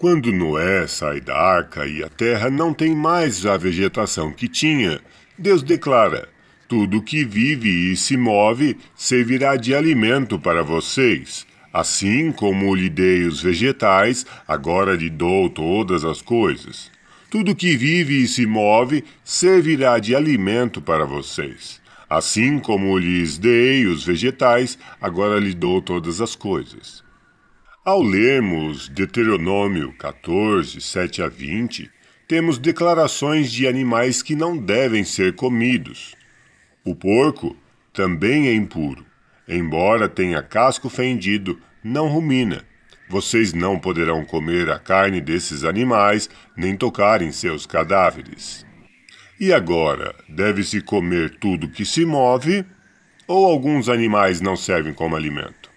Quando Noé sai da arca e a terra não tem mais a vegetação que tinha, Deus declara: tudo que vive e se move servirá de alimento para vocês. Assim como lhe dei os vegetais, agora lhe dou todas as coisas. Tudo que vive e se move servirá de alimento para vocês. Assim como lhes dei os vegetais, agora lhe dou todas as coisas. Ao lermos Deuteronômio 14, 7 a 20, temos declarações de animais que não devem ser comidos. O porco também é impuro. Embora tenha casco fendido, não rumina. Vocês não poderão comer a carne desses animais, nem tocar em seus cadáveres. E agora, deve-se comer tudo que se move, ou alguns animais não servem como alimento?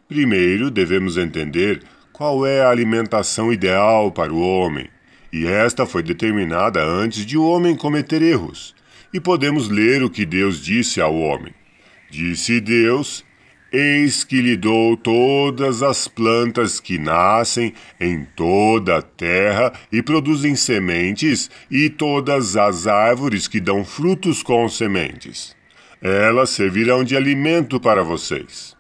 Primeiro, devemos entender qual é a alimentação ideal para o homem, e esta foi determinada antes de o homem cometer erros. E podemos ler o que Deus disse ao homem. Disse Deus: eis que lhe dou todas as plantas que nascem em toda a terra e produzem sementes, e todas as árvores que dão frutos com sementes. Elas servirão de alimento para vocês.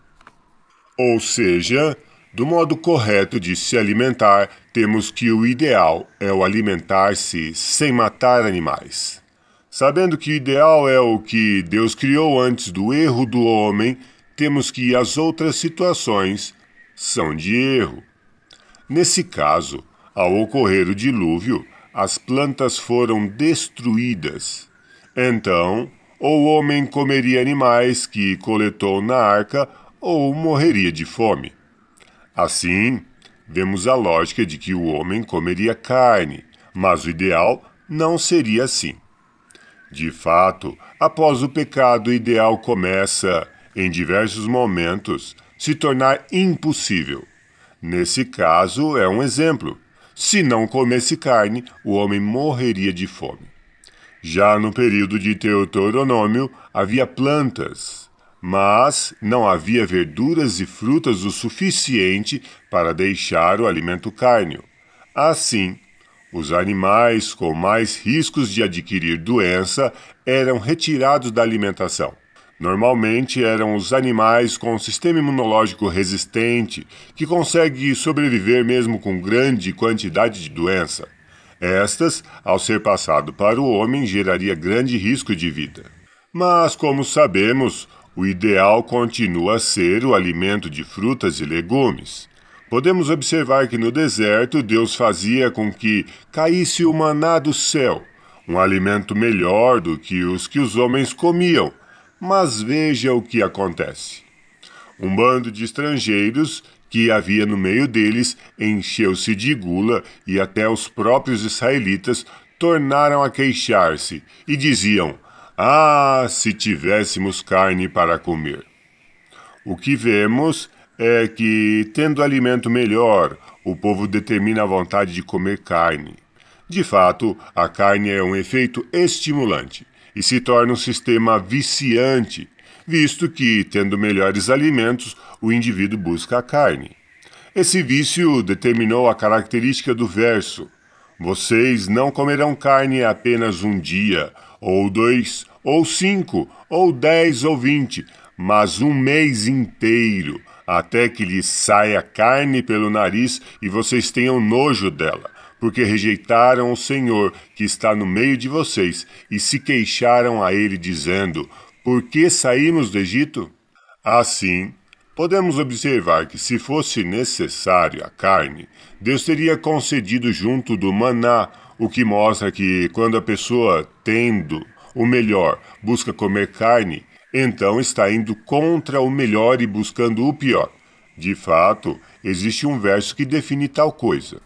Ou seja, do modo correto de se alimentar, temos que o ideal é o alimentar-se sem matar animais. Sabendo que o ideal é o que Deus criou antes do erro do homem, temos que as outras situações são de erro. Nesse caso, ao ocorrer o dilúvio, as plantas foram destruídas. Então, ou o homem comeria animais que coletou na arca, ou morreria de fome. Assim, vemos a lógica de que o homem comeria carne, mas o ideal não seria assim. De fato, após o pecado, o ideal começa, em diversos momentos, se tornar impossível. Nesse caso, é um exemplo. Se não comesse carne, o homem morreria de fome. Já no período de Deuteronômio, havia plantas, mas não havia verduras e frutas o suficiente para deixar o alimento cárneo. Assim, os animais com mais riscos de adquirir doença eram retirados da alimentação. Normalmente eram os animais com um sistema imunológico resistente, que consegue sobreviver mesmo com grande quantidade de doença. Estas, ao ser passado para o homem, geraria grande risco de vida. Mas, como sabemos, o ideal continua a ser o alimento de frutas e legumes. Podemos observar que no deserto Deus fazia com que caísse o maná do céu, um alimento melhor do que os homens comiam. Mas veja o que acontece. Um bando de estrangeiros que havia no meio deles encheu-se de gula e até os próprios israelitas tornaram a queixar-se e diziam: ah, se tivéssemos carne para comer. O que vemos é que, tendo alimento melhor, o povo determina a vontade de comer carne. De fato, a carne é um efeito estimulante e se torna um sistema viciante, visto que, tendo melhores alimentos, o indivíduo busca a carne. Esse vício determinou a característica do verso: vocês não comerão carne apenas um dia, ou 2, ou 5, ou 10, ou 20, mas um mês inteiro, até que lhes saia carne pelo nariz e vocês tenham nojo dela, porque rejeitaram o Senhor que está no meio de vocês e se queixaram a ele, dizendo: por que saímos do Egito? Assim, podemos observar que, se fosse necessário a carne, Deus teria concedido junto do maná, o que mostra que, quando a pessoa, tendo o melhor, busca comer carne, então está indo contra o melhor e buscando o pior. De fato, existe um verso que define tal coisa: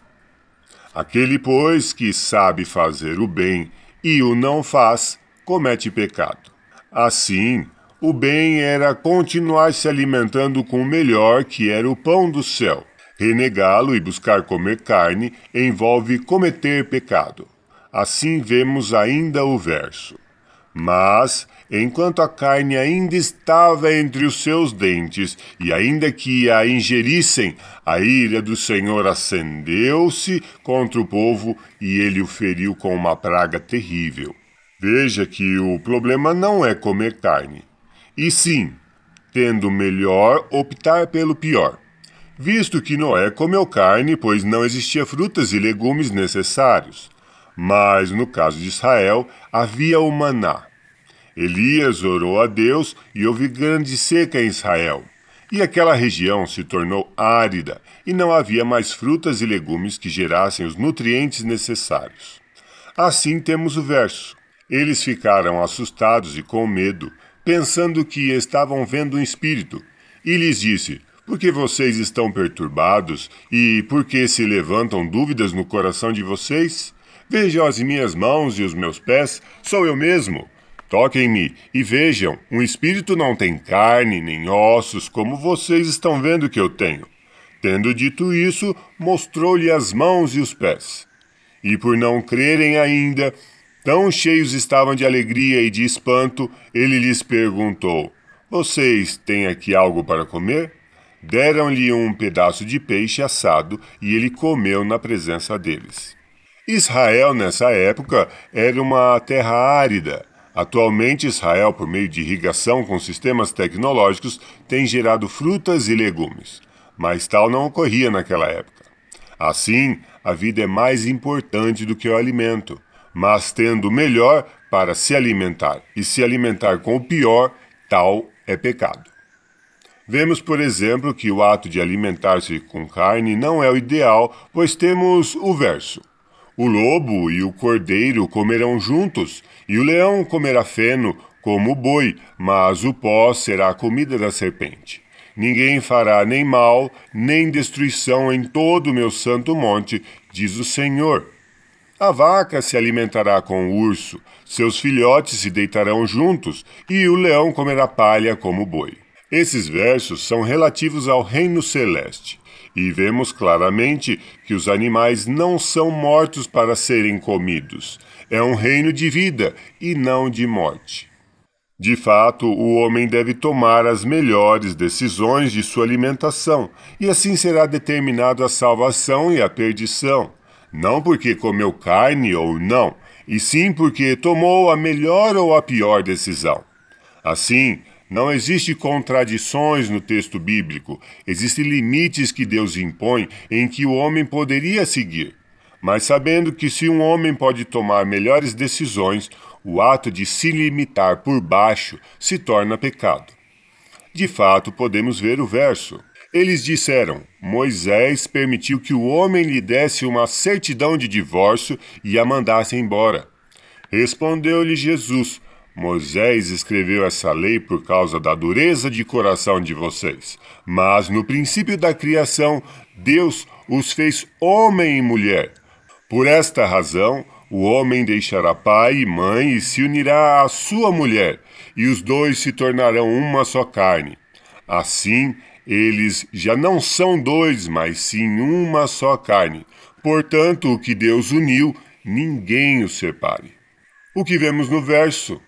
aquele, pois, que sabe fazer o bem e o não faz, comete pecado. Assim, o bem era continuar se alimentando com o melhor, que era o pão do céu. Renegá-lo e buscar comer carne envolve cometer pecado. Assim vemos ainda o verso: Mas, enquanto a carne ainda estava entre os seus dentes, e ainda que a ingerissem, a ira do Senhor acendeu-se contra o povo e ele o feriu com uma praga terrível. Veja que o problema não é comer carne, e sim, tendo melhor, optar pelo pior. Visto que Noé comeu carne, pois não existia frutas e legumes necessários. Mas, no caso de Israel, havia o maná. Elias orou a Deus e houve grande seca em Israel. E aquela região se tornou árida, e não havia mais frutas e legumes que gerassem os nutrientes necessários. Assim temos o verso. Eles ficaram assustados e com medo, pensando que estavam vendo um espírito. E lhes disse: por que vocês estão perturbados e por que se levantam dúvidas no coração de vocês? Vejam as minhas mãos e os meus pés, sou eu mesmo. Toquem-me e vejam, um espírito não tem carne nem ossos, como vocês estão vendo que eu tenho. Tendo dito isso, mostrou-lhe as mãos e os pés. E por não crerem ainda, tão cheios estavam de alegria e de espanto, ele lhes perguntou: vocês têm aqui algo para comer? Deram-lhe um pedaço de peixe assado e ele comeu na presença deles. Israel, nessa época, era uma terra árida. Atualmente, Israel, por meio de irrigação com sistemas tecnológicos, tem gerado frutas e legumes. Mas tal não ocorria naquela época. Assim, a vida é mais importante do que o alimento, mas tendo o melhor para se alimentar e se alimentar com o pior, tal é pecado. Vemos, por exemplo, que o ato de alimentar-se com carne não é o ideal, pois temos o verso: o lobo e o cordeiro comerão juntos, e o leão comerá feno como o boi, mas o pó será a comida da serpente. Ninguém fará nem mal, nem destruição em todo o meu santo monte, diz o Senhor. A vaca se alimentará com o urso, seus filhotes se deitarão juntos, e o leão comerá palha como o boi. Esses versos são relativos ao reino celeste. E vemos claramente que os animais não são mortos para serem comidos. É um reino de vida e não de morte. De fato, o homem deve tomar as melhores decisões de sua alimentação, e assim será determinado a salvação e a perdição. Não porque comeu carne ou não, e sim porque tomou a melhor ou a pior decisão. Assim, não existe contradições no texto bíblico, existem limites que Deus impõe em que o homem poderia seguir. Mas sabendo que se um homem pode tomar melhores decisões, o ato de se limitar por baixo se torna pecado. De fato, podemos ver o verso. Eles disseram: Moisés permitiu que o homem lhe desse uma certidão de divórcio e a mandasse embora. Respondeu-lhe Jesus: Moisés escreveu essa lei por causa da dureza de coração de vocês. Mas no princípio da criação, Deus os fez homem e mulher. Por esta razão, o homem deixará pai e mãe e se unirá à sua mulher, e os dois se tornarão uma só carne. Assim, eles já não são dois, mas sim uma só carne. Portanto, o que Deus uniu, ninguém o separe. O que vemos no verso?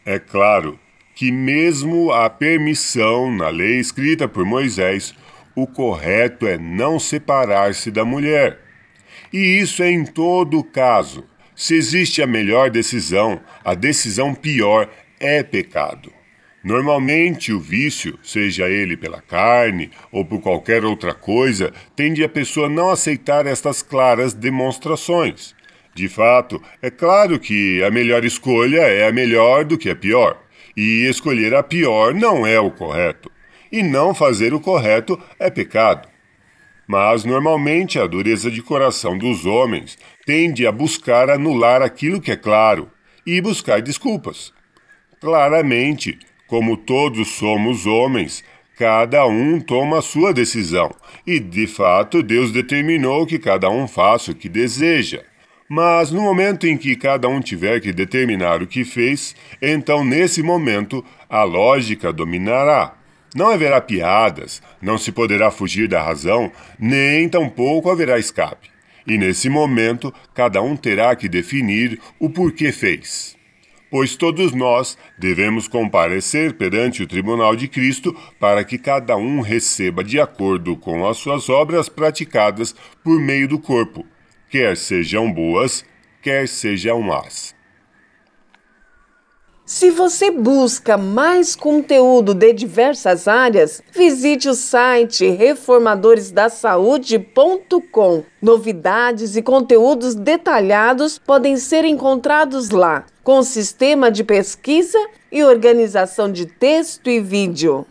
É claro que mesmo a permissão na lei escrita por Moisés, o correto é não separar-se da mulher. E isso é em todo o caso. Se existe a melhor decisão, a decisão pior é pecado. Normalmente o vício, seja ele pela carne ou por qualquer outra coisa, tende a pessoa não aceitar estas claras demonstrações. De fato, é claro que a melhor escolha é a melhor do que a pior, e escolher a pior não é o correto, e não fazer o correto é pecado. Mas, normalmente, a dureza de coração dos homens tende a buscar anular aquilo que é claro e buscar desculpas. Claramente, como todos somos homens, cada um toma a sua decisão, e, de fato, Deus determinou que cada um faça o que deseja. Mas no momento em que cada um tiver que determinar o que fez, então nesse momento a lógica dominará. Não haverá piadas, não se poderá fugir da razão, nem tampouco haverá escape. E nesse momento cada um terá que definir o porquê fez. pois todos nós devemos comparecer perante o tribunal de Cristo para que cada um receba de acordo com as suas obras praticadas por meio do corpo, quer sejam boas, quer sejam más. Se você busca mais conteúdo de diversas áreas, visite o site reformadoresdasaude.com. Novidades e conteúdos detalhados podem ser encontrados lá, com sistema de pesquisa e organização de texto e vídeo.